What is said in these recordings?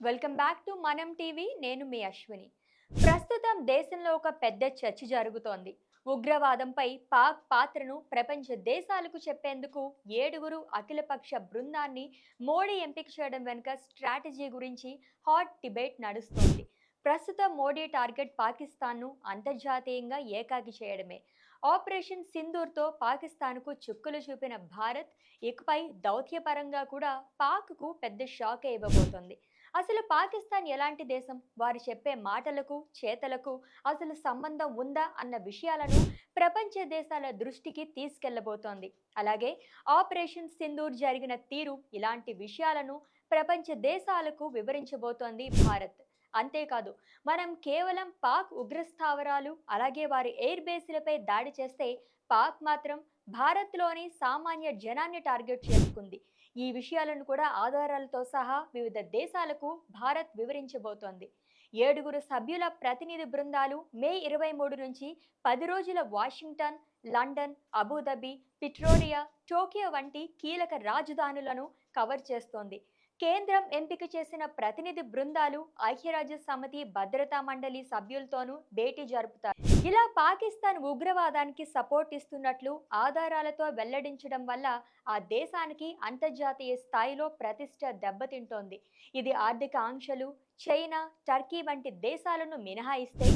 Welcome back to మనం TV. నేను మీ అశ్విని. ప్రస్తుతం దేశంలో ఒక పెద్ద చర్చ జరుగుతోంది. ఉగ్రవాదంపై పాక్ పాత్రను ప్రపంచ దేశాలకు చెప్పేందుకు 7గురు అఖిలపక్ష బృందాన్ని మోడీ ఎంపిక చేయడం వెనుక స్ట్రాటజీ గురించి హాట్ డిబేట్ నడుస్తోంది. ప్రస్తుతం మోడీ టార్గెట్ పాకిస్తాన్ను అంతర్జాతీయంగా ఏకాకి చేయడమే. ఆపరేషన్ సింధూర్తో పాకిస్తాన్కు చుక్కలు చూపిన భారత్ ఇకపై దౌత్యపరంగా కూడా పాక్కు పెద్ద షాకే ఇవ్వబోతోంది. అసలు పాకిస్తాన్ ఎలాంటి దేశం? వారు చెప్పే మాటలకు, చేతలకు అసలు సంబంధం ఉందా అన్న విషయాలను ప్రపంచ దేశాల దృష్టికి తీసుకెళ్లబోతోంది. అలాగే ఆపరేషన్ సింధూర్ జరిగిన తీరు ఇలాంటి విషయాలను ప్రపంచ దేశాలకు వివరించబోతోంది భారత్. అంతేకాదు, మనం కేవలం పాక్ ఉగ్రస్థావరాలు అలాగే వారి ఎయిర్ బేస్లపై దాడి చేస్తే పాక్ మాత్రం భారత్లోని సామాన్య జనాన్ని టార్గెట్ చేసుకుంది. ఈ విషయాలను కూడా ఆధారాలతో సహా వివిధ దేశాలకు భారత్ వివరించబోతోంది. 7గురు సభ్యుల ప్రతినిధి బృందాలు మే 23 నుంచి 10 రోజుల వాషింగ్టన్, లండన్, అబుదాబి, పిట్రోనియా, టోక్యో వంటి కీలక రాజధానులను కవర్ చేస్తోంది. కేంద్రం ఎంపిక చేసిన ప్రతినిధి బృందాలు ఐక్యరాజ్య సమితి భద్రతా మండలి సభ్యులతోనూ భేటీ జరుపుతారు. ఇలా పాకిస్తాన్ ఉగ్రవాదానికి సపోర్ట్ ఇస్తున్నట్లు ఆధారాలతో వెల్లడించడం వల్ల ఆ దేశానికి అంతర్జాతీయ స్థాయిలో ప్రతిష్ట దెబ్బతింటోంది. ఇది ఆర్థిక ఆంక్షలు, చైనా, టర్కీ వంటి దేశాలను మినహాయిస్తే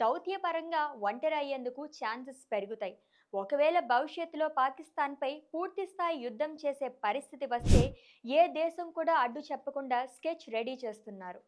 దౌత్యపరంగా ఒంటరి అయ్యేందుకు ఛాన్సెస్ పెరుగుతాయి. ఒకవేళ భవిష్యత్తులో పాకిస్తాన్పై పూర్తి స్థాయి యుద్ధం చేసే పరిస్థితి వస్తే ఏ దేశం కూడా అడ్డు చెప్పకుండా స్కెచ్ రెడీ చేస్తున్నారు.